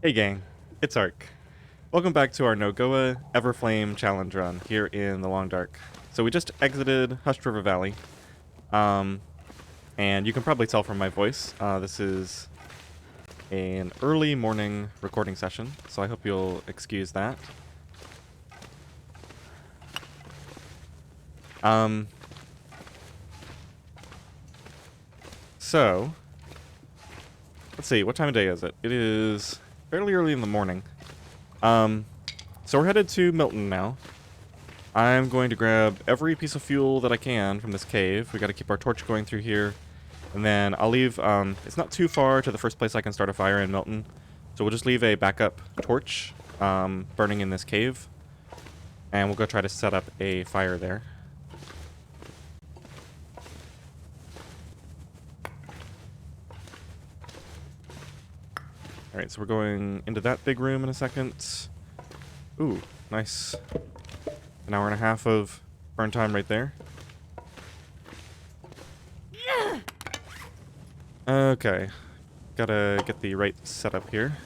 Hey gang, it's Ark. Welcome back to our NOGOA Everflame challenge run here in the Long Dark. So we just exited Hushed River Valley, and you can probably tell from my voice, this is an early morning recording session, so I hope you'll excuse that. So, let's see, what time of day is it? It is fairly early in the morning. So we're headed to Milton now. I'm going to grab every piece of fuel that I can from this cave. We gotta keep our torch going through here. And then I'll leave, it's not too far to the first place I can start a fire in Milton. So we'll just leave a backup torch burning in this cave. And we'll go try to set up a fire there. Alright, so we're going into that big room in a second. Ooh, nice. An hour and a half of burn time right there. Okay. Gotta get the right setup here.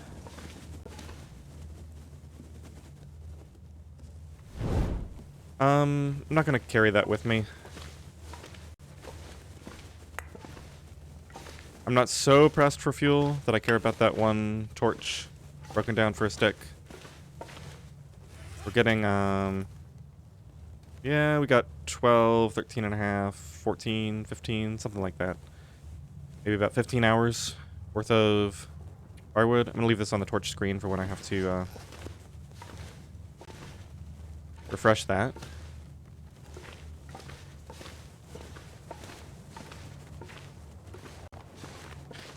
I'm not gonna carry that with me. I'm not so pressed for fuel that I care about that one torch broken down for a stick. We're getting, yeah, we got 12, 13 and a half, 14, 15, something like that. Maybe about 15 hours worth of firewood. I'm gonna leave this on the torch screen for when I have to, refresh that.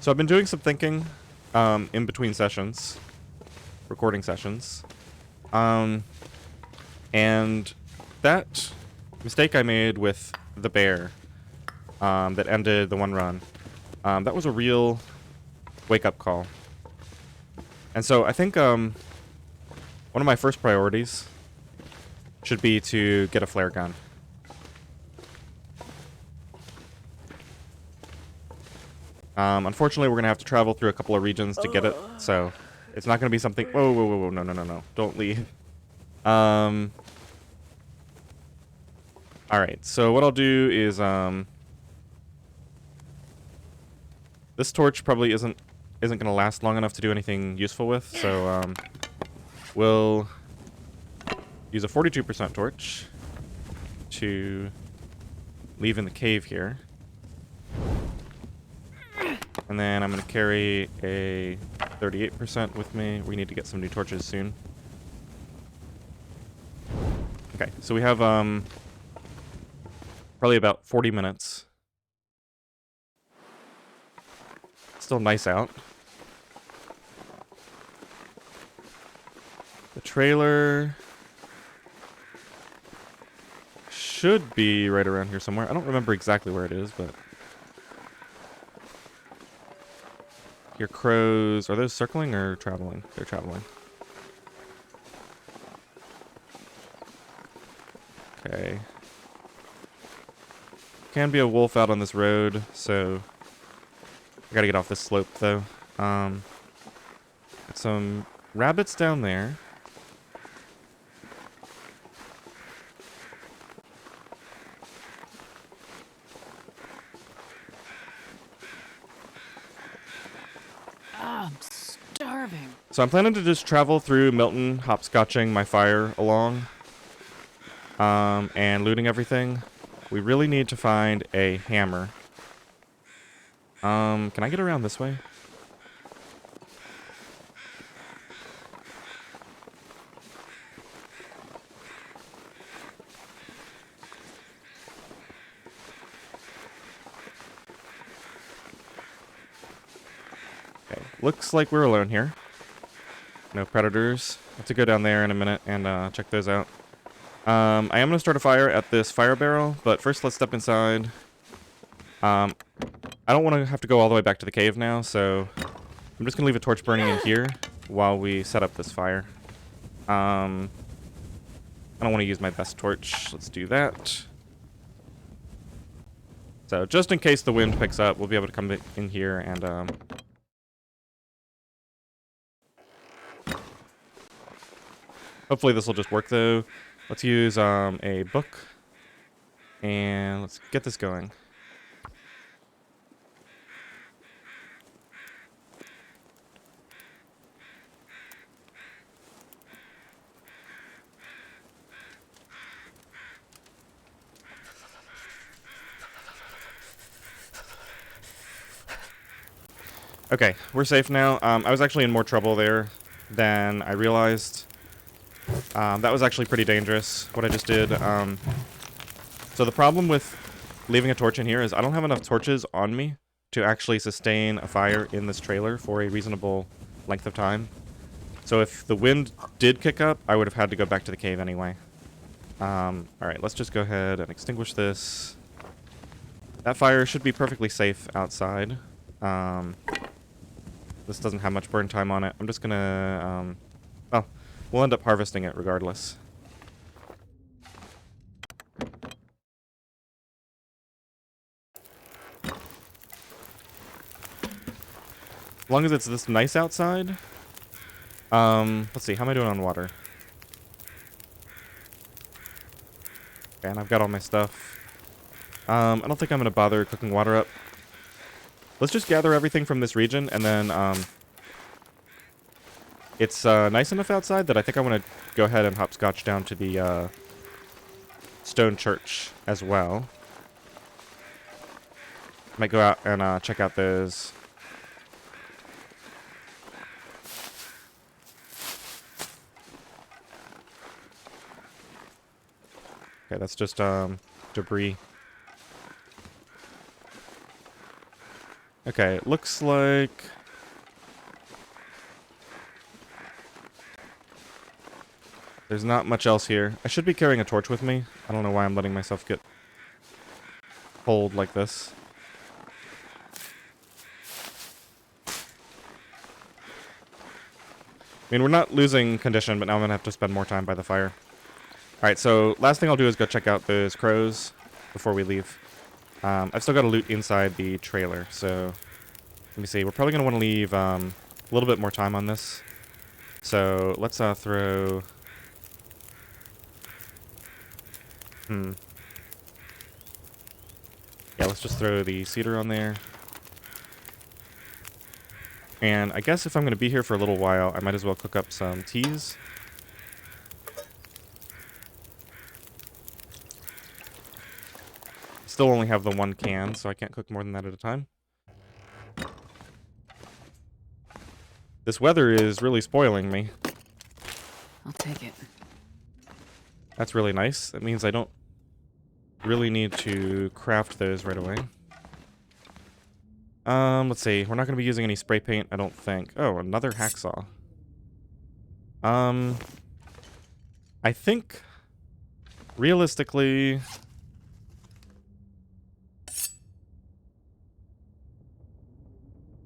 So I've been doing some thinking in between sessions, recording sessions, and that mistake I made with the bear that ended the one run, that was a real wake-up call. And so I think one of my first priorities should be to get a flare gun. Unfortunately, we're going to have to travel through a couple of regions to get it, so it's not going to be something... Whoa, whoa, whoa, whoa, no, no, no, no. Don't leave. Alright, so what I'll do is, this torch probably isn't going to last long enough to do anything useful with, so, we'll use a 42% torch to leave in the cave here. And then I'm going to carry a 38% with me. We need to get some new torches soon. Okay, so we have probably about 40 minutes. Still nice out. The trailer should be right around here somewhere. I don't remember exactly where it is, but... Your crows, are those circling or traveling? They're traveling. Okay. Can be a wolf out on this road, so I gotta get off this slope though. Got some rabbits down there. I'm starving. So I'm planning to just travel through Milton, hopscotching my fire along, and looting everything. We really need to find a hammer. Can I get around this way? Okay, looks like we're alone here. No predators. Have to go down there in a minute and check those out. I am going to start a fire at this fire barrel, but first let's step inside. I don't want to have to go all the way back to the cave now, so I'm just going to leave a torch burning in here while we set up this fire. I don't want to use my best torch. Let's do that. So just in case the wind picks up, we'll be able to come in here and Hopefully this will just work though. Let's use a book, and let's get this going. Okay, we're safe now. I was actually in more trouble there than I realized. That was actually pretty dangerous, what I just did. So the problem with leaving a torch in here is I don't have enough torches on me to actually sustain a fire in this trailer for a reasonable length of time. So if the wind did kick up, I would have had to go back to the cave anyway. Alright, let's just go ahead and extinguish this. That fire should be perfectly safe outside. This doesn't have much burn time on it. I'm just gonna, well, we'll end up harvesting it regardless. As long as it's this nice outside. Let's see, how am I doing on water? Okay, and I've got all my stuff. I don't think I'm gonna bother cooking water up. Let's just gather everything from this region, and then, it's, nice enough outside that I think I want to go ahead and hopscotch down to the, stone church as well. Might go out and, check out those. Okay, that's just, debris. Okay, it looks like... there's not much else here. I should be carrying a torch with me. I don't know why I'm letting myself get pulled like this. I mean, we're not losing condition, but now I'm going to have to spend more time by the fire. Alright, so last thing I'll do is go check out those crows before we leave. I've still got to loot inside the trailer, so... let me see, we're probably going to want to leave a little bit more time on this. So, let's throw... yeah, let's just throw the cedar on there. And I guess if I'm going to be here for a little while, I might as well cook up some teas. Still only have the one can, so I can't cook more than that at a time. This weather is really spoiling me. I'll take it. That's really nice. That means I don't really need to craft those right away. Let's see. We're not going to be using any spray paint, I don't think. Oh, another hacksaw. I think, realistically...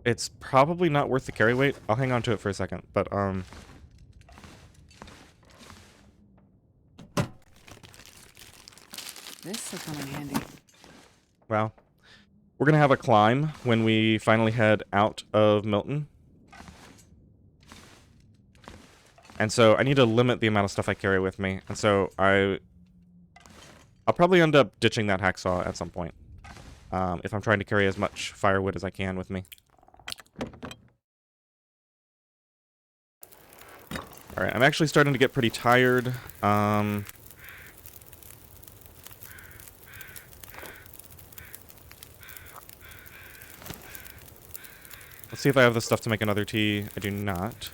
it's probably not worth the carry weight. I'll hang on to it for a second, but, This will come in handy. well, we're going to have a climb when we finally head out of Milton. And so I need to limit the amount of stuff I carry with me. And so I'll probably end up ditching that hacksaw at some point. If I'm trying to carry as much firewood as I can with me. Alright, I'm actually starting to get pretty tired. Let's see if I have the stuff to make another tea. I do not.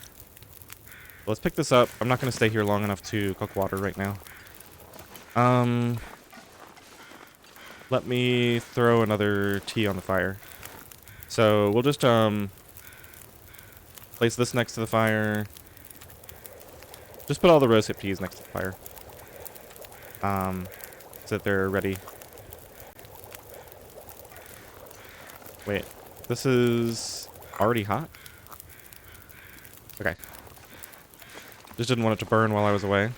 Let's pick this up. I'm not going to stay here long enough to cook water right now. Let me throw another tea on the fire. So we'll just place this next to the fire. Just put all the rosehip teas next to the fire. So that they're ready. Wait, this is already hot? Okay. Just didn't want it to burn while I was away.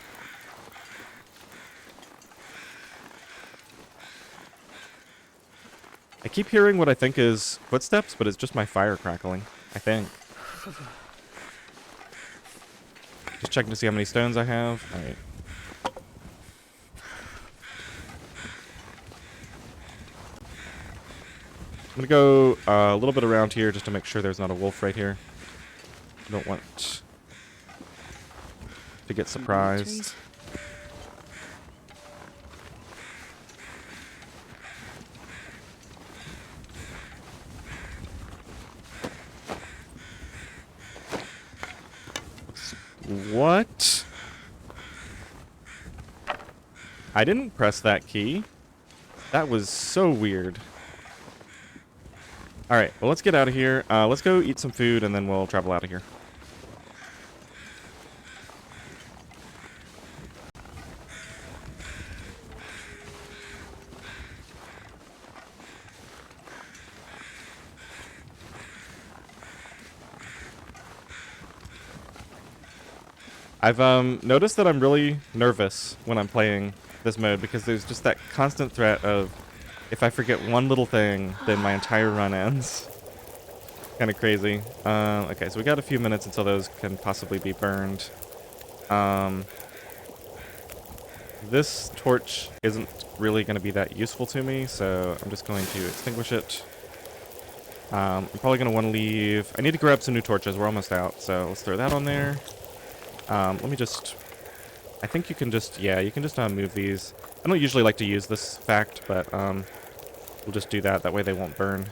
I keep hearing what I think is footsteps, but it's just my fire crackling, I think. Just checking to see how many stones I have. All right. I'm gonna go a little bit around here just to make sure there's not a wolf right here. I don't want to get surprised. What? I didn't press that key. That was so weird. Alright, well, let's get out of here. Let's go eat some food, and then we'll travel out of here. I've noticed that I'm really nervous when I'm playing this mode because there's just that constant threat of if I forget one little thing, then my entire run ends. Kind of crazy. Okay, so we got a few minutes until those can possibly be burned. This torch isn't really going to be that useful to me, so I'm just going to extinguish it. I'm probably going to want to leave... I need to grab some new torches. We're almost out, so let's throw that on there. Let me just... I think you can just... Yeah, you can just move these. I don't usually like to use this fact, but we'll just do that. That way they won't burn.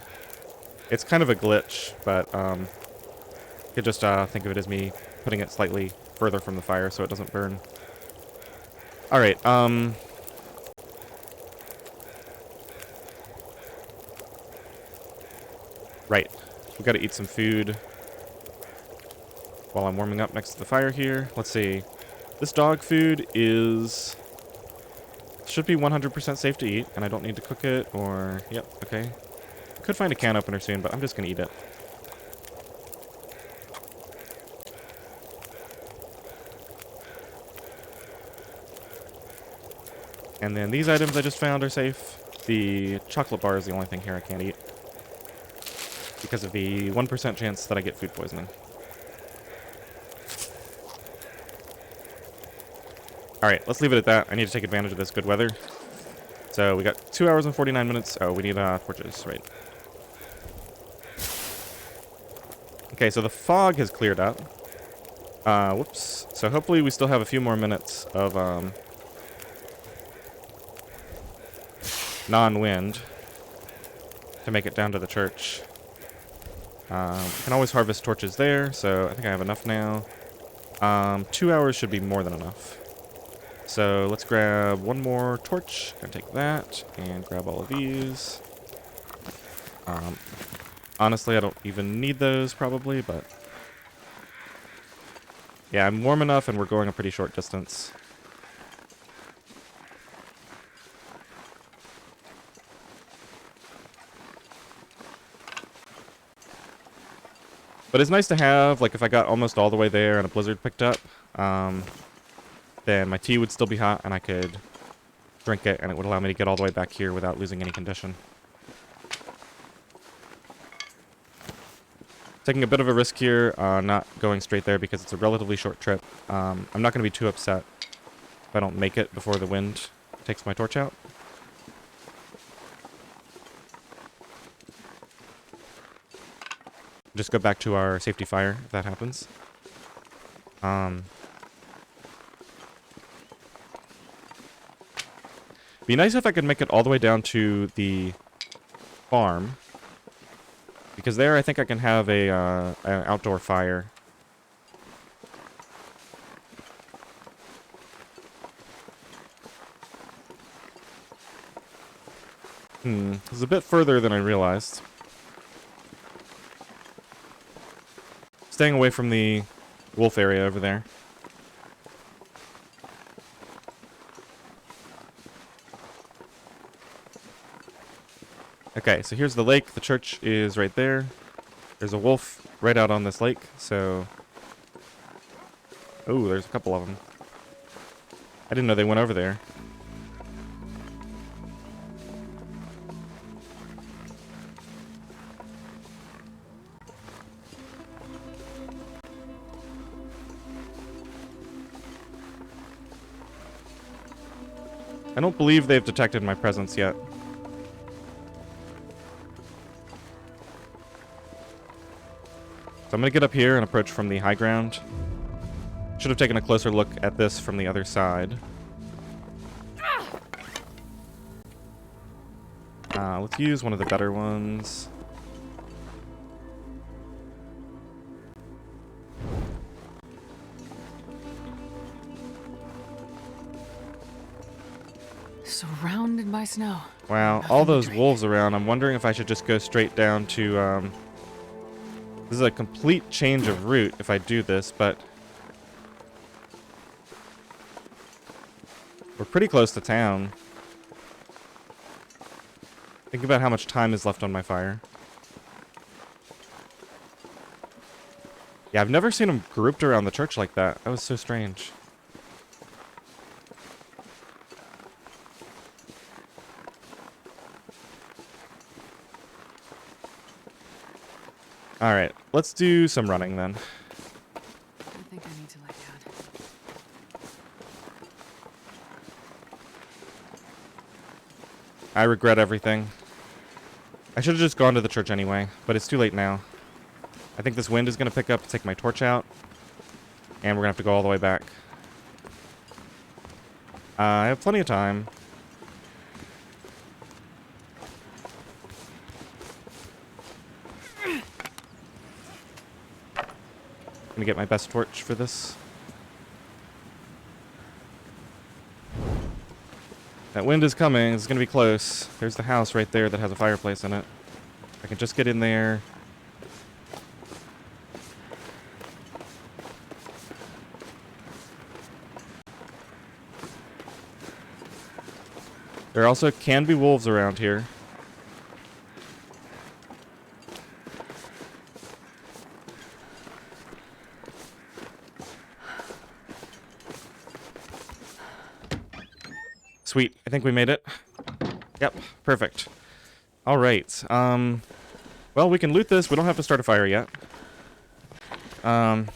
It's kind of a glitch, but you could just think of it as me putting it slightly further from the fire so it doesn't burn. Alright, right. We gotta eat some food while I'm warming up next to the fire here. Let's see. This dog food is... should be 100% safe to eat, and I don't need to cook it, or... Yep, okay. Could find a can opener soon, but I'm just gonna eat it. And then these items I just found are safe. The chocolate bar is the only thing here I can't eat, because of the 1% chance that I get food poisoning. Alright, let's leave it at that. I need to take advantage of this good weather. So we got 2 hours and 49 minutes. Oh, we need torches, right. Okay, so the fog has cleared up. Whoops. So hopefully we still have a few more minutes of non-wind to make it down to the church. Can always harvest torches there, so I think I have enough now. 2 hours should be more than enough. So let's grab one more torch. Gonna take that and grab all of these. Honestly, I don't even need those probably, but yeah, I'm warm enough and we're going a pretty short distance. But it's nice to have, like, if I got almost all the way there and a blizzard picked up, then my tea would still be hot and I could drink it and it would allow me to get all the way back here without losing any condition. Taking a bit of a risk here, not going straight there because it's a relatively short trip. I'm not going to be too upset if I don't make it before the wind takes my torch out. Just go back to our safety fire if that happens. Be nice if I could make it all the way down to the farm, because there I think I can have a an outdoor fire. It's a bit further than I realized. Staying away from the wolf area over there. Okay, so here's the lake. The church is right there. There's a wolf right out on this lake, so... Oh, there's a couple of them. I didn't know they went over there. I don't believe they've detected my presence yet. So I'm going to get up here and approach from the high ground. Should have taken a closer look at this from the other side. Let's use one of the better ones. Surrounded by snow. Wow, Nothing all to those drink. wolves around. I'm wondering if I should just go straight down to, this is a complete change of route if I do this, but we're pretty close to town. Think about how much time is left on my fire. Yeah, I've never seen them grouped around the church like that. That was so strange. Alright, let's do some running then. I think I need to lie down. I regret everything. I should have just gone to the church anyway, but it's too late now. I think this wind is going to pick up and take my torch out, and we're going to have to go all the way back. I have plenty of time. Gonna get my best torch for this. That wind is coming. It's gonna be close. There's the house right there that has a fireplace in it. I can just get in there. There also can be wolves around here. Sweet. I think we made it. Yep. Perfect. All right. Well, we can loot this. We don't have to start a fire yet. So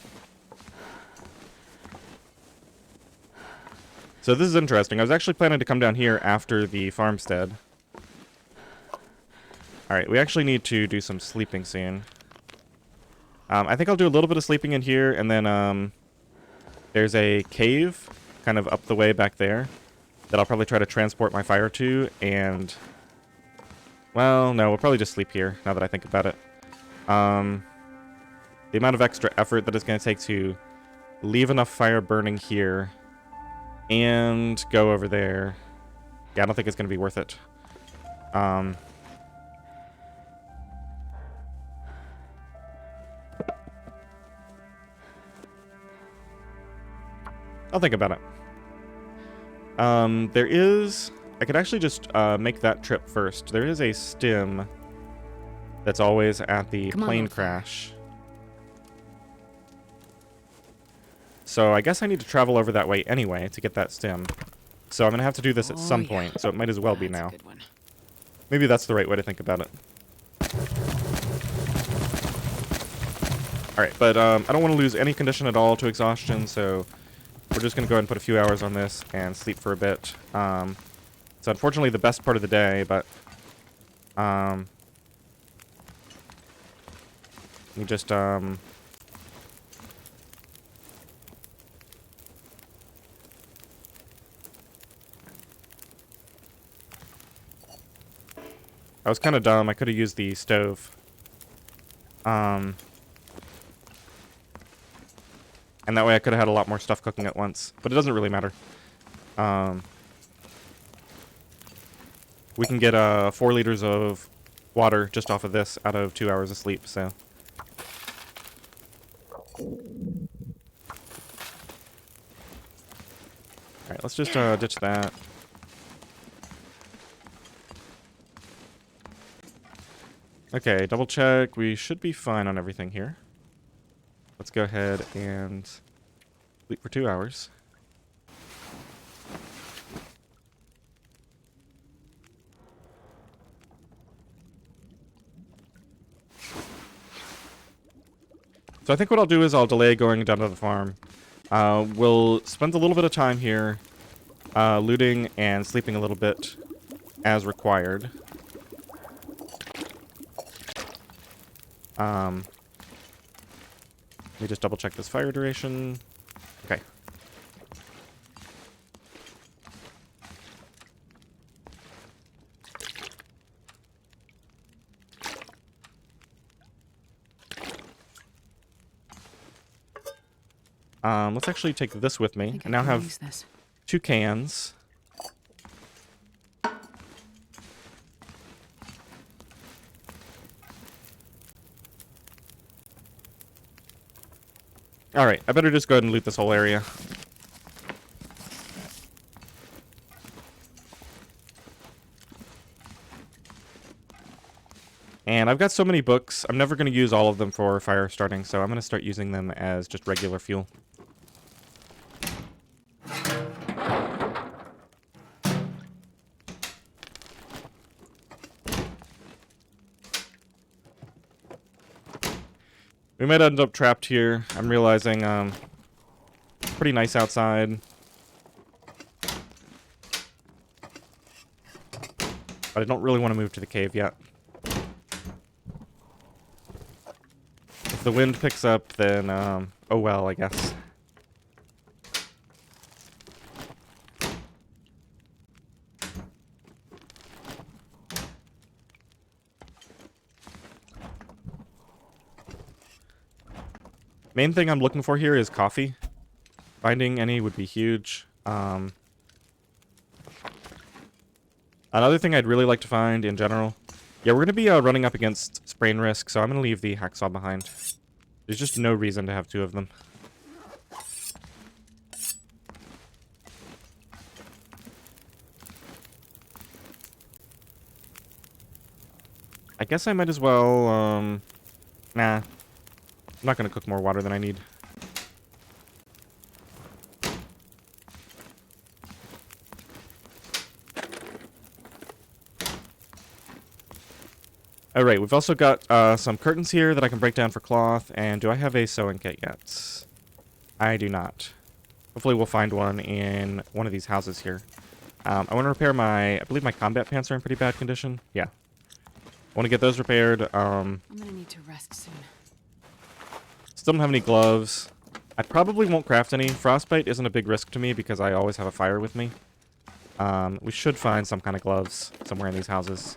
this is interesting. I was actually planning to come down here after the farmstead. Alright, we actually need to do some sleeping soon. I think I'll do a little bit of sleeping in here, and then there's a cave kind of up the way back there that I'll probably try to transport my fire to, and... Well, no, we'll probably just sleep here, now that I think about it. The amount of extra effort that it's going to take to leave enough fire burning here and go over there. Yeah, I don't think it's going to be worth it. I'll think about it. There is... I could actually just make that trip first. There is a stim that's always at the plane crash. So I guess I need to travel over that way anyway to get that stim. So I'm going to have to do this at some point, so it might as well be now. Maybe that's the right way to think about it. Alright, but I don't want to lose any condition at all to exhaustion, so we're just going to go ahead and put a few hours on this and sleep for a bit. It's unfortunately the best part of the day, but let me just I was kind of dumb. I could have used the stove. And that way I could have had a lot more stuff cooking at once. But it doesn't really matter. We can get 4 liters of water just off of this out of 2 hours of sleep, so... Alright, let's just ditch that. Okay, double check. We should be fine on everything here. Let's go ahead and sleep for 2 hours. So I think what I'll do is I'll delay going down to the farm. We'll spend a little bit of time here, looting and sleeping a little bit as required. Let me just double check this fire duration. Okay. Let's actually take this with me. I now have 2 cans. Alright, I better just go ahead and loot this whole area. And I've got so many books, I'm never going to use all of them for fire starting, so I'm going to start using them as just regular fuel. We might end up trapped here. I'm realizing, pretty nice outside. But I don't really want to move to the cave yet. If the wind picks up, then, oh well, I guess. Main thing I'm looking for here is coffee. Finding any would be huge. Another thing I'd really like to find in general. Yeah, we're going to be running up against sprain risk, so I'm going to leave the hacksaw behind. There's just no reason to have 2 of them. I guess I might as well, nah. I'm not going to cook more water than I need. Alright, we've also got some curtains here that I can break down for cloth, and do I have a sewing kit yet? I do not. Hopefully we'll find one in one of these houses here. I want to repair I believe my combat pants are in pretty bad condition. Yeah. I want to get those repaired. I'm gonna need to rest soon. Still don't have any gloves. I probably won't craft any. Frostbite isn't a big risk to me because I always have a fire with me. We should find some kind of gloves somewhere in these houses.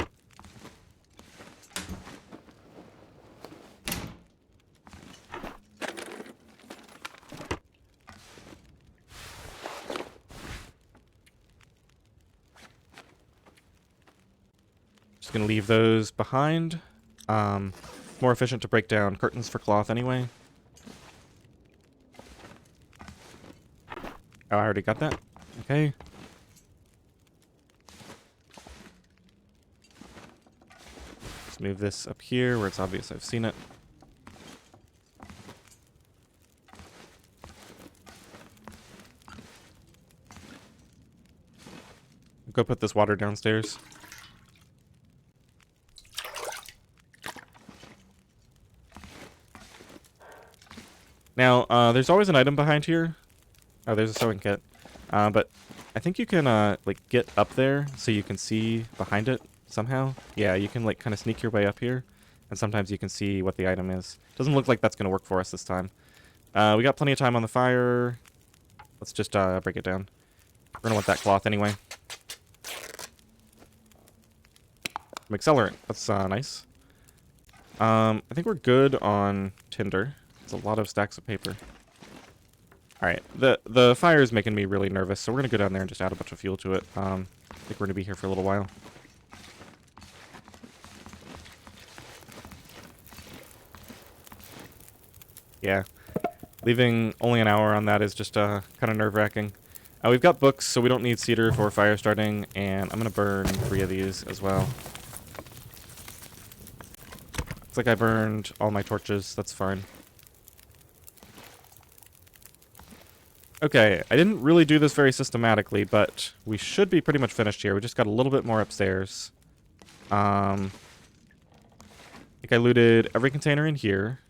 Just gonna leave those behind. More efficient to break down curtains for cloth anyway. Oh, I already got that. Okay. Let's move this up here where it's obvious I've seen it. Go put this water downstairs. Now, there's always an item behind here. Oh, there's a sewing kit. But I think you can, like, get up there so you can see behind it somehow. Yeah, you can, like, kind of sneak your way up here. And sometimes you can see what the item is. Doesn't look like that's going to work for us this time. We got plenty of time on the fire. Let's just break it down. We're going to want that cloth anyway. Some accelerant. That's nice. I think we're good on tinder. It's a lot of stacks of paper. Alright, the fire is making me really nervous, so we're going to go down there and just add a bunch of fuel to it. I think we're going to be here for a little while. Yeah. Leaving only an hour on that is just kind of nerve-wracking. We've got books, so we don't need cedar for fire starting, and I'm going to burn 3 of these as well. Looks like I burned all my torches. That's fine. Okay, I didn't really do this very systematically, but we should be pretty much finished here. We just got a little bit more upstairs. I think I looted every container in here.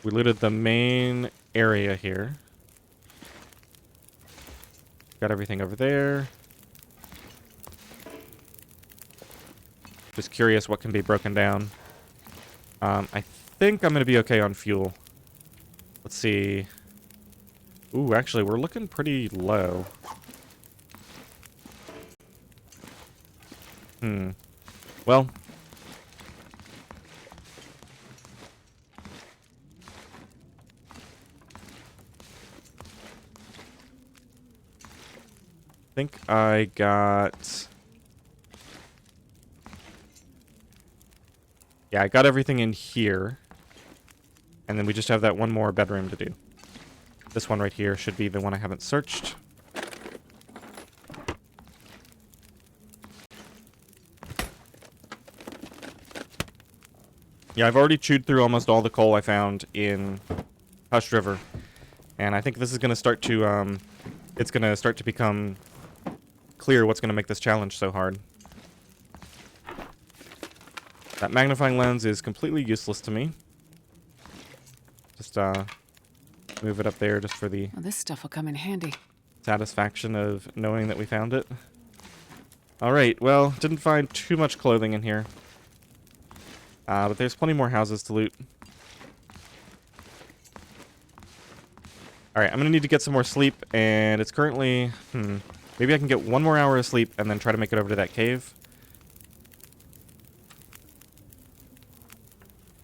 We looted the main area here. Got everything over there. Just curious what can be broken down. I think I'm going to be okay on fuel. Let's see. Ooh, actually, we're looking pretty low. Well. I think I got... Yeah, I got everything in here. And then we just have that one more bedroom to do. This one right here should be the one I haven't searched. Yeah, I've already chewed through almost all the coal I found in Hush River. And I think this is going to start to, it's going to start to become clear what's going to make this challenge so hard. That magnifying lens is completely useless to me. Just, move it up there just for the Well, this stuff will come in handy. satisfaction of knowing that we found it. Alright, well, didn't find too much clothing in here. But there's plenty more houses to loot. Alright, I'm gonna need to get some more sleep, and it's currently... maybe I can get 1 more hour of sleep and then try to make it over to that cave.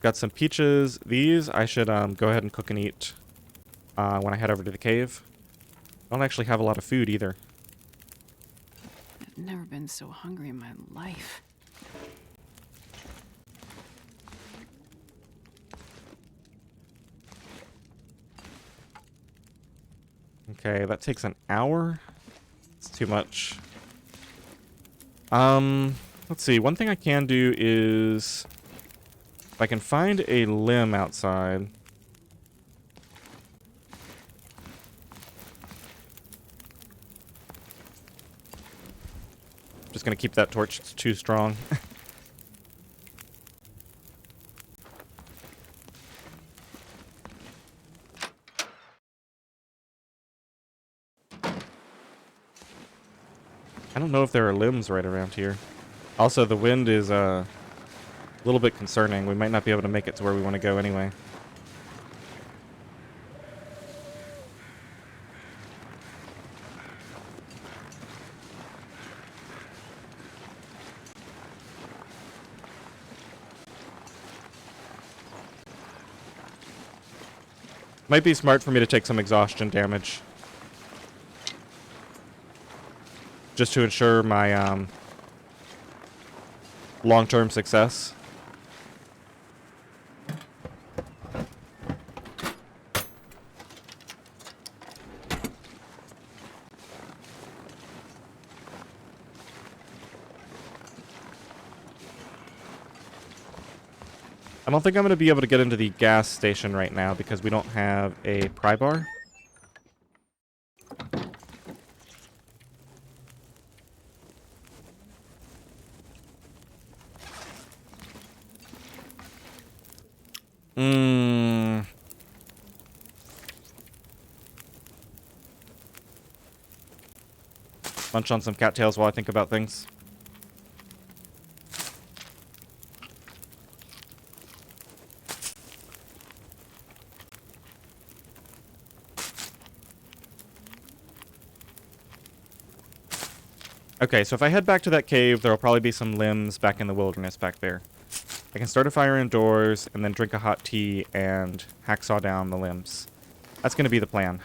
Got some peaches. These I should go ahead and cook and eat when I head over to the cave. I don't actually have a lot of food either. I've never been so hungry in my life. Okay, that takes an hour. It's too much. Let's see. One thing I can do is... if I can find a limb outside... just gonna keep that torch. It's too strong. I don't know if there are limbs right around here. Also, the wind is a little bit concerning. We might not be able to make it to where we want to go anyway. Might be smart for me to take some exhaustion damage. Just to ensure my long-term success. I don't think I'm going to be able to get into the gas station right now because we don't have a pry bar. Munch on some cattails while I think about things. Okay, so if I head back to that cave, there'll probably be some limbs back in the wilderness back there. I can start a fire indoors and then drink a hot tea and hacksaw down the limbs. That's going to be the plan.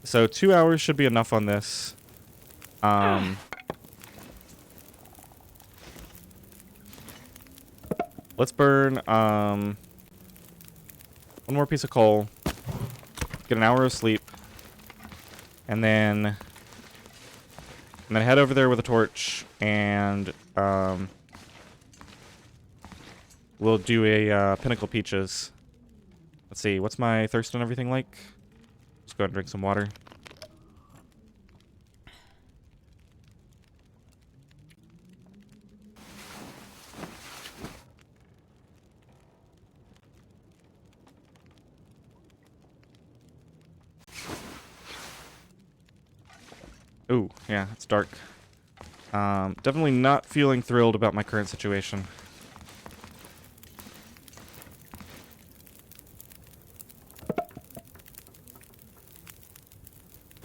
So 2 hours should be enough on this. Let's burn one more piece of coal, get an hour of sleep, and then head over there with a torch, and we'll do a Pinnacle Peaches. Let's see, what's my thirst and everything like? Just go ahead and drink some water. Ooh, yeah, it's dark. Definitely not feeling thrilled about my current situation.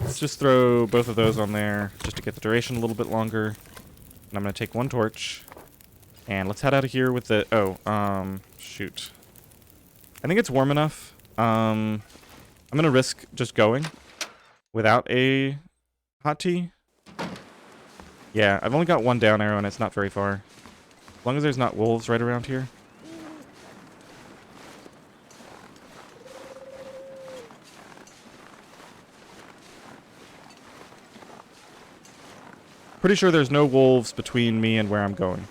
Let's just throw both of those on there just to get the duration a little bit longer. And I'm going to take one torch. And let's head out of here with the... Oh, shoot. I think it's warm enough. I'm going to risk just going without a hot tea. Yeah, I've only got one down arrow and it's not very far. As long as there's not wolves right around here. Pretty sure there's no wolves between me and where I'm going.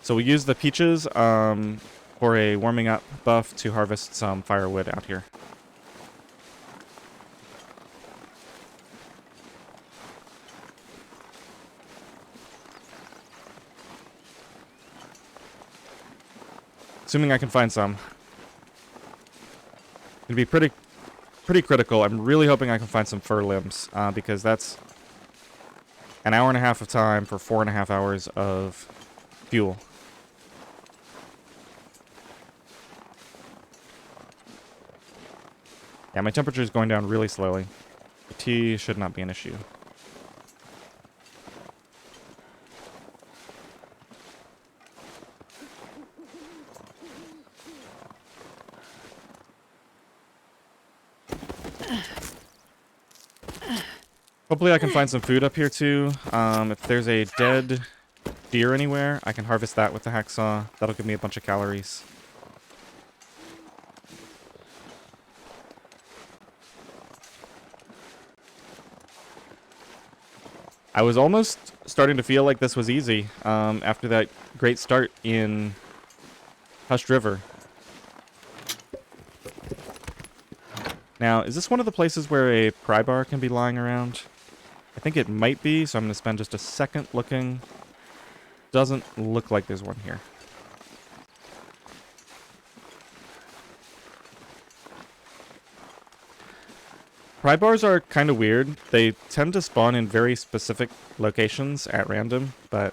So we use the peaches for a warming up buff to harvest some firewood out here. Assuming I can find some. It'd be pretty critical. I'm really hoping I can find some fir limbs, because that's an hour and a half of time for 4.5 hours of fuel. Yeah, my temperature is going down really slowly. The tea should not be an issue. Hopefully I can find some food up here too. If there's a dead deer anywhere, I can harvest that with the hacksaw. That'll give me a bunch of calories. I was almost starting to feel like this was easy after that great start in Hushed River. Now, is this one of the places where a pry bar can be lying around? I think it might be, so I'm going to spend just a second looking. Doesn't look like there's one here. Pry bars are kind of weird. They tend to spawn in very specific locations at random, but...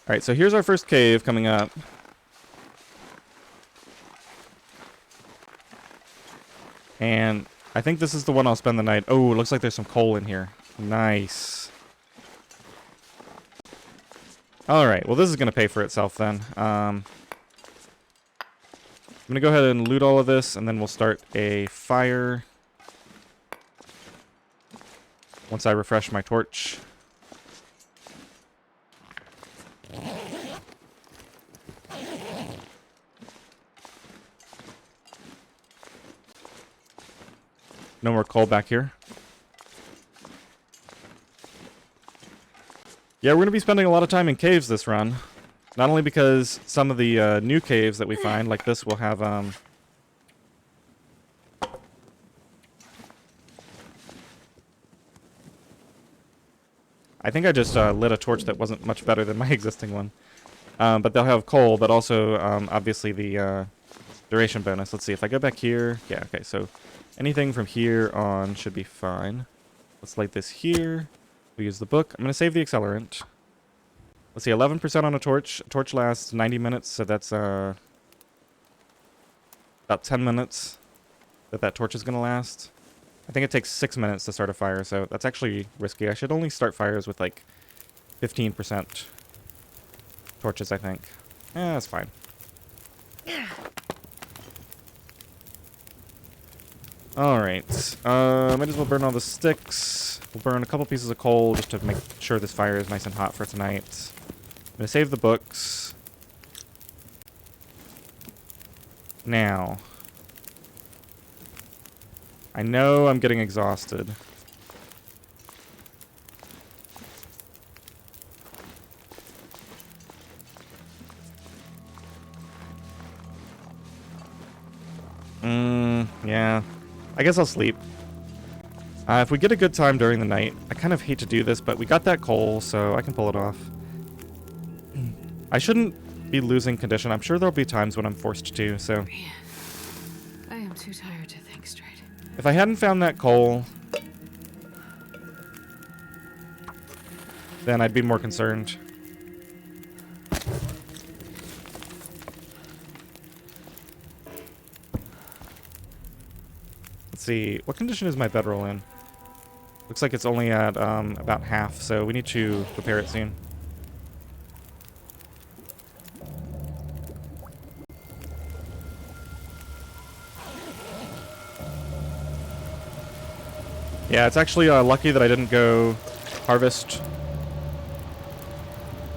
Alright, so here's our first cave coming up. And I think this is the one I'll spend the night. Oh, it looks like there's some coal in here. Nice. Alright, well this is going to pay for itself then. I'm going to go ahead and loot all of this, and then we'll start a fire. Once I refresh my torch. No more coal back here. Yeah, we're going to be spending a lot of time in caves this run. Not only because some of the new caves that we find, like this, will have... I think I just lit a torch that wasn't much better than my existing one. But they'll have coal, but also, obviously, the duration bonus. Let's see, if I go back here... Yeah, okay, so... Anything from here on should be fine. Let's light this here. We use the book. I'm going to save the accelerant. Let's see, 11% on a torch. A torch lasts 90 minutes, so that's about 10 minutes that torch is going to last. I think it takes 6 minutes to start a fire, so that's actually risky. I should only start fires with like 15% torches, I think. Yeah, that's fine. Alright, might as well burn all the sticks. We'll burn a couple pieces of coal just to make sure this fire is nice and hot for tonight. I'm going to save the books. Now, I know I'm getting exhausted. Yeah. I guess I'll sleep. If we get a good time during the night, I kind of hate to do this, but we got that coal, so I can pull it off. I shouldn't be losing condition. I'm sure there'll be times when I'm forced to, so... Man, I am too tired to think straight. If I hadn't found that coal, then I'd be more concerned. Let's see, what condition is my bedroll in? Looks like it's only at about half, so we need to repair it soon. Yeah, it's actually lucky that I didn't go harvest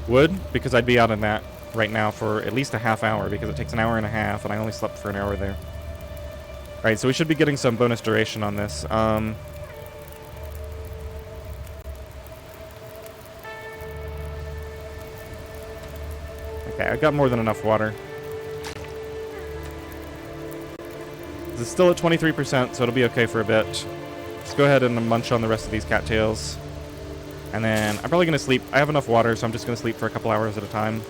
wood, because I'd be out in that right now for at least a half hour, because it takes an hour and a half, and I only slept for an hour there. Alright, so we should be getting some bonus duration on this. Okay, I've got more than enough water. This is still at 23%, so it'll be okay for a bit. Let's go ahead and munch on the rest of these cattails. And then I'm probably going to sleep. I have enough water, so I'm just going to sleep for a couple hours at a time.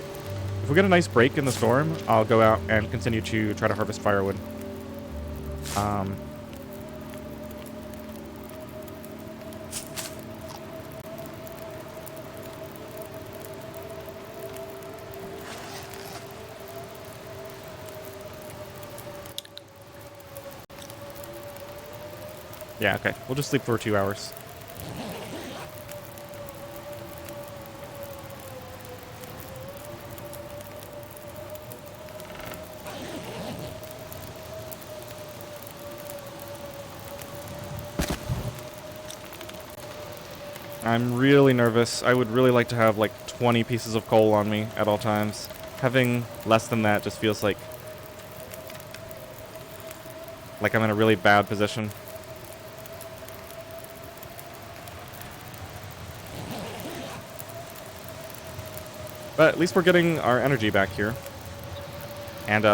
If we get a nice break in the storm, I'll go out and continue to try to harvest firewood. Yeah, okay. We'll just sleep for 2 hours. I'm really nervous. I would really like to have like 20 pieces of coal on me at all times. Having less than that just feels like I'm in a really bad position. But at least we're getting our energy back here. And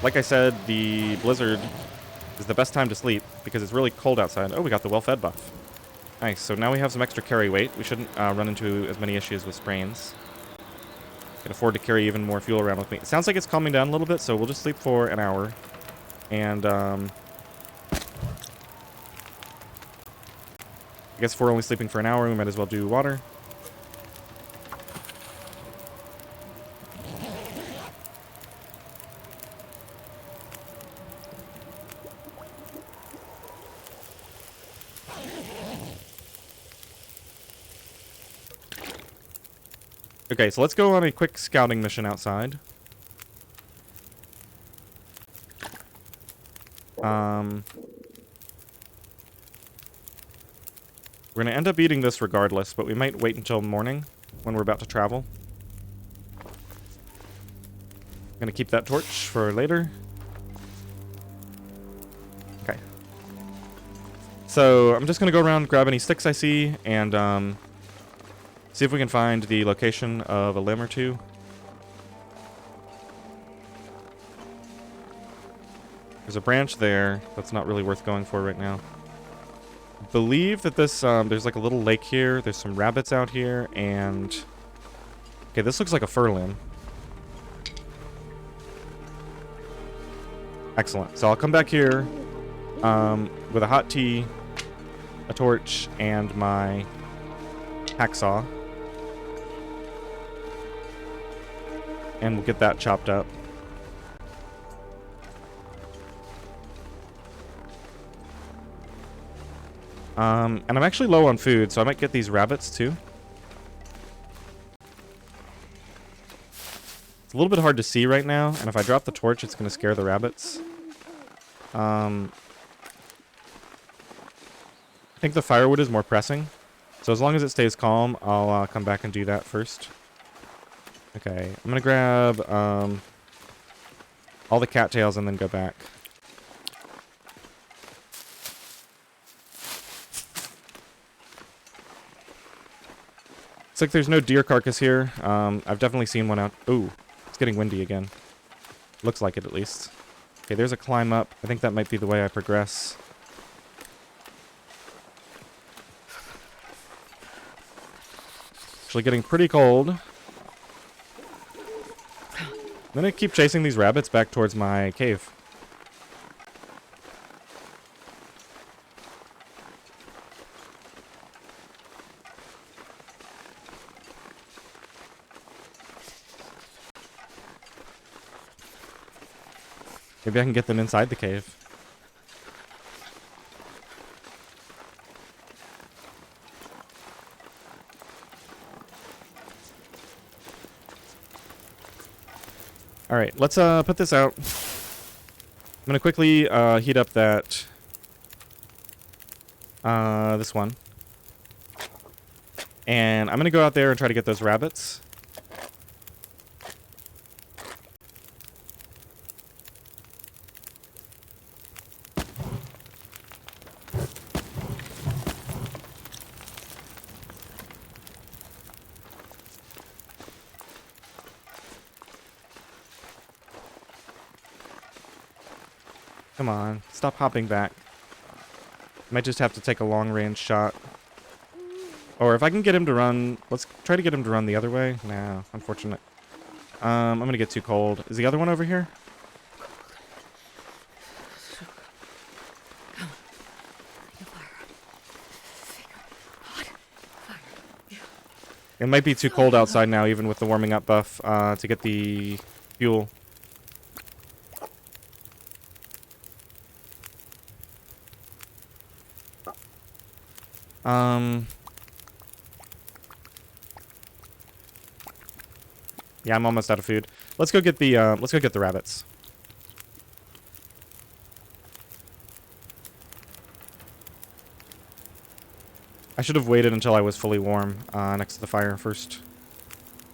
like I said, the blizzard is the best time to sleep because it's really cold outside. Oh, we got the well-fed buff. Nice, so now we have some extra carry weight. We shouldn't run into as many issues with sprains. Can afford to carry even more fuel around with me. It sounds like it's calming down a little bit, so we'll just sleep for an hour. And I guess if we're only sleeping for an hour, we might as well do water. Okay, so let's go on a quick scouting mission outside. We're going to end up eating this regardless, but we might wait until morning when we're about to travel. I'm going to keep that torch for later. Okay. So I'm just going to go around, grab any sticks I see, and see if we can find the location of a limb or two. There's a branch there that's not really worth going for right now. I believe that this, there's like a little lake here. There's some rabbits out here, and... Okay, this looks like a fir limb. Excellent. So I'll come back here with a hot tea, a torch, and my hacksaw. And we'll get that chopped up. And I'm actually low on food, so I might get these rabbits too. It's a little bit hard to see right now, and if I drop the torch, it's going to scare the rabbits. I think the firewood is more pressing, so as long as it stays calm, I'll come back and do that first. Okay, I'm going to grab all the cattails and then go back. Looks like there's no deer carcass here. I've definitely seen one out. Ooh, it's getting windy again. Looks like it, at least. Okay, there's a climb up. I think that might be the way I progress. actually getting pretty cold. I'm gonna keep chasing these rabbits back towards my cave. Maybe I can get them inside the cave. Alright, let's put this out. I'm gonna quickly heat up that this one. And I'm gonna go out there and try to get those rabbits. Come on, stop hopping back. Might just have to take a long-range shot. Or if I can get him to run... Let's try to get him to run the other way. No, unfortunate. I'm gonna get too cold. Is the other one over here? It might be too cold outside now, even with the warming up buff, to get the fuel. Yeah, I'm almost out of food. Let's go get the rabbits. I should have waited until I was fully warm next to the fire first.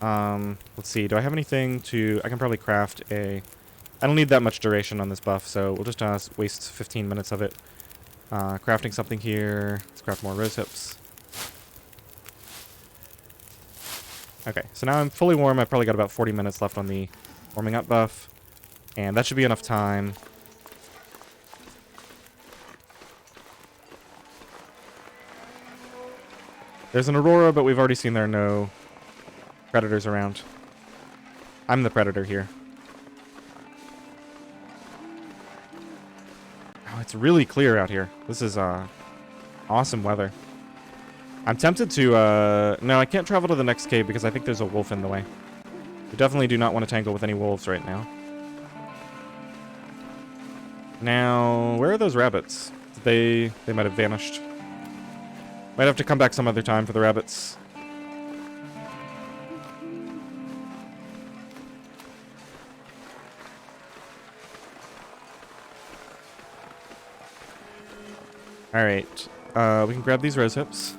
Let's see. Do I have anything to... I can probably craft a... I don't need that much duration on this buff, so we'll just waste 15 minutes of it. Crafting something here. Let's craft more rose hips. Okay, so now I'm fully warm. I've probably got about 40 minutes left on the warming up buff. And that should be enough time. There's an aurora, but we've already seen there are no predators around. I'm the predator here. Oh, it's really clear out here. This is awesome weather. I'm tempted to... No, I can't travel to the next cave because I think there's a wolf in the way. We definitely do not want to tangle with any wolves right now. Now, where are those rabbits? They might have vanished. Might have to come back some other time for the rabbits. Alright. We can grab these rose hips.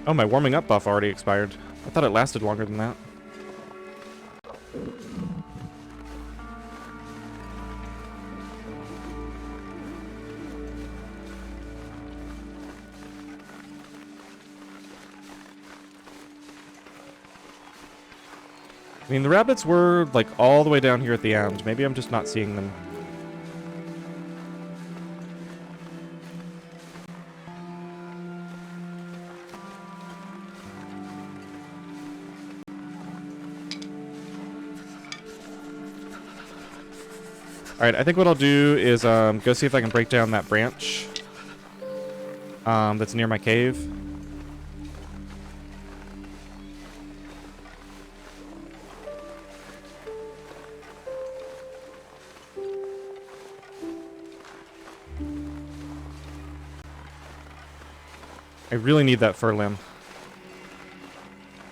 Oh, my warming up buff already expired. I thought it lasted longer than that. I mean, the rabbits were, like, all the way down here at the end. Maybe I'm just not seeing them. Alright, I think what I'll do is go see if I can break down that branch that's near my cave. I really need that fur limb.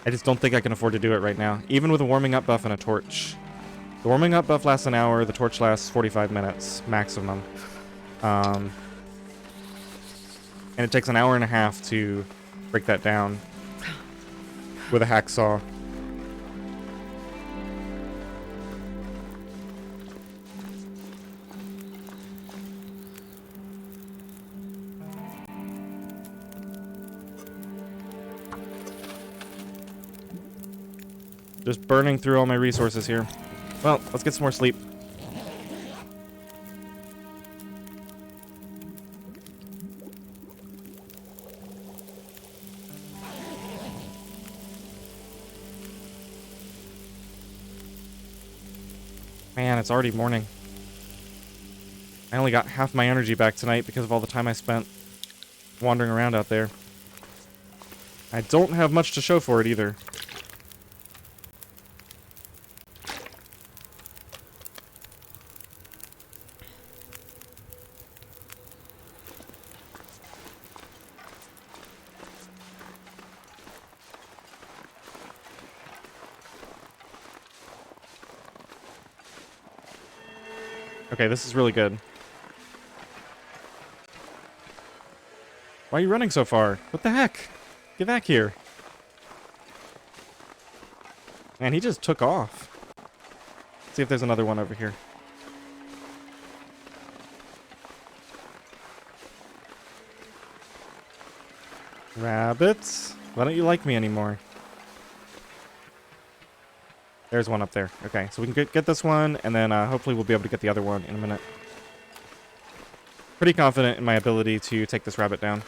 I just don't think I can afford to do it right now, even with a warming up buff and a torch. The warming up buff lasts an hour, the torch lasts 45 minutes, maximum. And it takes an hour and a half to break that down with a hacksaw. Just burning through all my resources here. Well, let's get some more sleep. Man, it's already morning. I only got half my energy back tonight because of all the time I spent wandering around out there. I don't have much to show for it either. Okay, this is really good. Why are you running so far? What the heck? Get back here. Man, he just took off. Let's see if there's another one over here. Rabbits? Why don't you like me anymore? There's one up there. Okay, so we can get this one, and then hopefully we'll be able to get the other one in a minute. Pretty confident in my ability to take this rabbit down.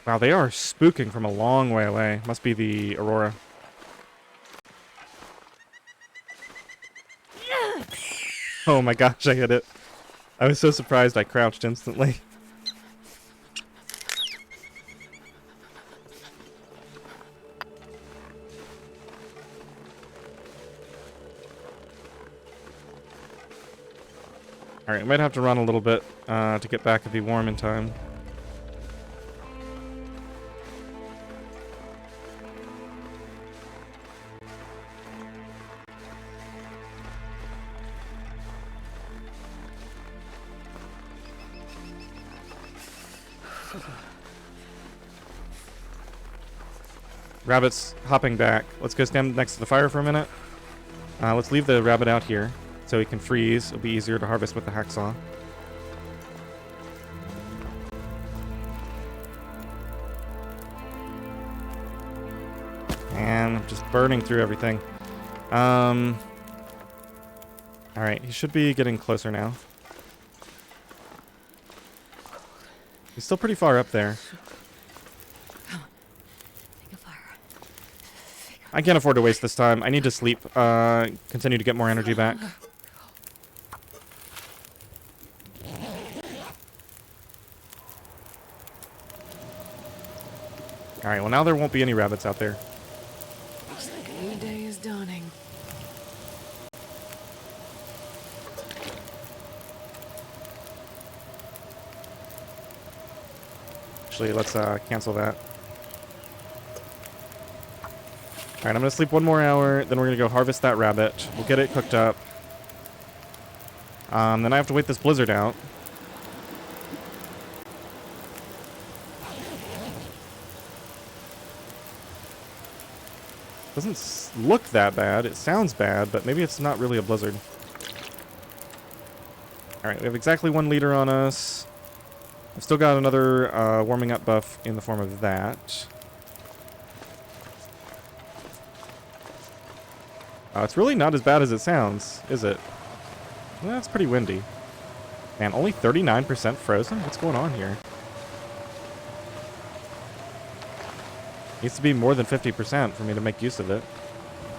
Wow, they are spooking from a long way away. Must be the Aurora. Oh my gosh, I hit it. I was so surprised I crouched instantly. Alright, I might have to run a little bit to get back and be warm in time. Rabbit's hopping back. Let's go stand next to the fire for a minute. Let's leave the rabbit out here so he can freeze. It'll be easier to harvest with the hacksaw. And I'm just burning through everything. Alright, he should be getting closer now. He's still pretty far up there. I can't afford to waste this time. I need to sleep. Continue to get more energy back. Alright, well now there won't be any rabbits out there. Looks like a new day is dawning. Actually, let's cancel that. Alright, I'm going to sleep one more hour, then we're going to go harvest that rabbit. We'll get it cooked up. Then I have to wait this blizzard out. Doesn't look that bad. It sounds bad, but maybe it's not really a blizzard. Alright, we have exactly 1 liter on us. I've still got another warming up buff in the form of that. It's really not as bad as it sounds, is it? Well, that's pretty windy. Man, only 39% frozen? What's going on here? Needs to be more than 50% for me to make use of it.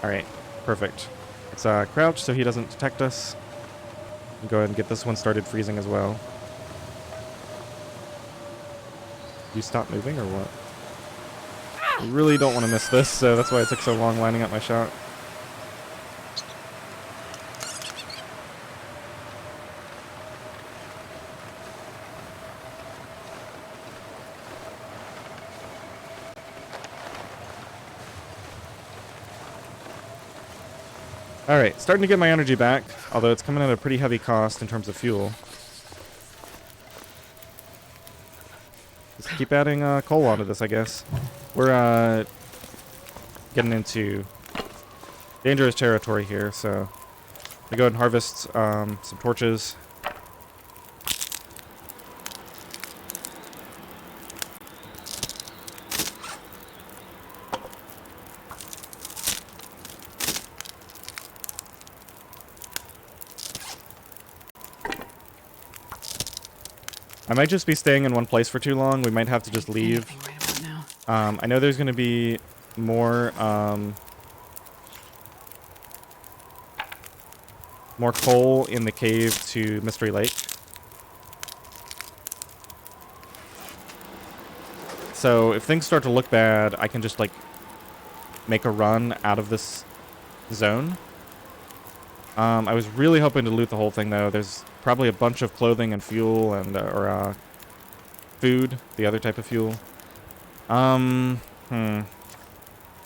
Alright, perfect. Let's crouch so he doesn't detect us. Go ahead and get this one started freezing as well. You stop moving or what? I really don't want to miss this, so that's why it took so long lining up my shot. Alright, starting to get my energy back, although it's coming at a pretty heavy cost in terms of fuel. Just keep adding coal onto this, I guess. We're getting into dangerous territory here, so I go ahead and harvest some torches. I might just be staying in one place for too long. We might have to just leave. Right about now. I know there's going to be more more coal in the cave to Mystery Lake. So if things start to look bad, I can just, like, make a run out of this zone. I was really hoping to loot the whole thing, though. There's probably a bunch of clothing and fuel and, or food, the other type of fuel. Alright,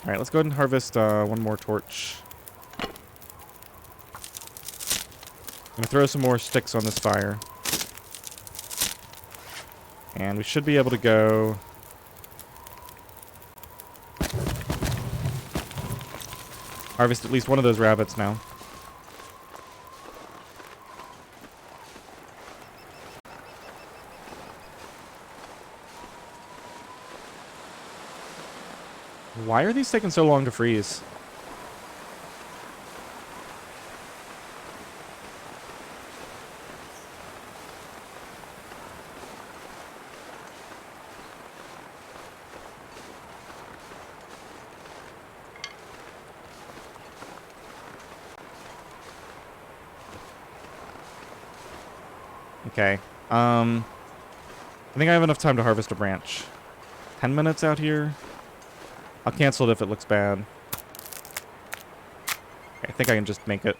let's go ahead and harvest, one more torch. I'm gonna throw some more sticks on this fire. And we should be able to go... harvest at least one of those rabbits now. Why are these taking so long to freeze? Okay. I think I have enough time to harvest a branch. 10 minutes out here? I'll cancel it if it looks bad. Okay, I think I can just make it.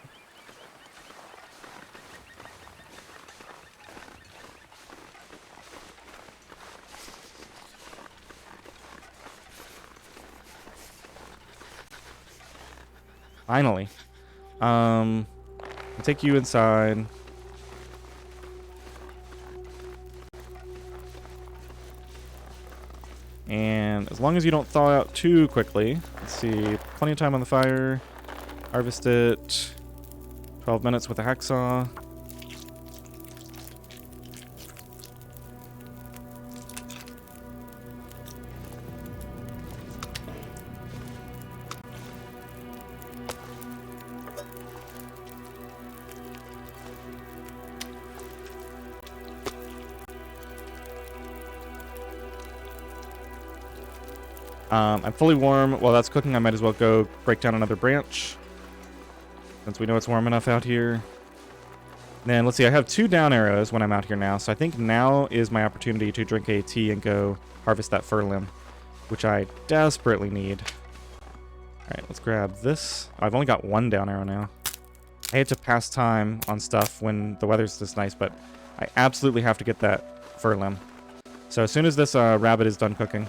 Finally. I'll take you inside. And as long as you don't thaw out too quickly, let's see, plenty of time on the fire. Harvest it. 12 minutes with a hacksaw. I'm fully warm. While that's cooking, I might as well go break down another branch, since we know it's warm enough out here. Then, let's see, I have 2 down arrows when I'm out here now, so I think now is my opportunity to drink a tea and go harvest that fir limb, which I desperately need. Alright, let's grab this. Oh, I've only got 1 down arrow now. I hate to pass time on stuff when the weather's this nice, but I absolutely have to get that fir limb. So as soon as this rabbit is done cooking,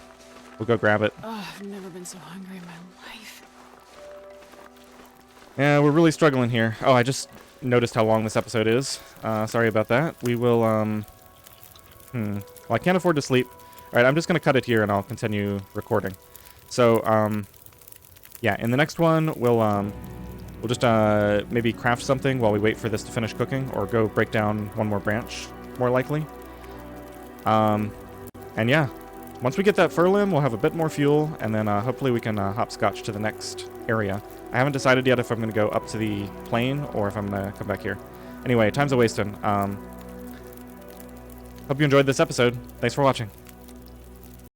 we'll go grab it. Oh, I've never been so hungry in my life. Yeah, we're really struggling here. Oh, I just noticed how long this episode is. Sorry about that. We will, Well, I can't afford to sleep. Alright, I'm just going to cut it here and I'll continue recording. So, yeah, in the next one, we'll just, maybe craft something while we wait for this to finish cooking, or go break down one more branch, more likely. And yeah. Once we get that fir limb, we'll have a bit more fuel, and then hopefully we can hopscotch to the next area. I haven't decided yet if I'm going to go up to the plain or if I'm going to come back here. Anyway, time's a-wasting. Hope you enjoyed this episode. Thanks for watching.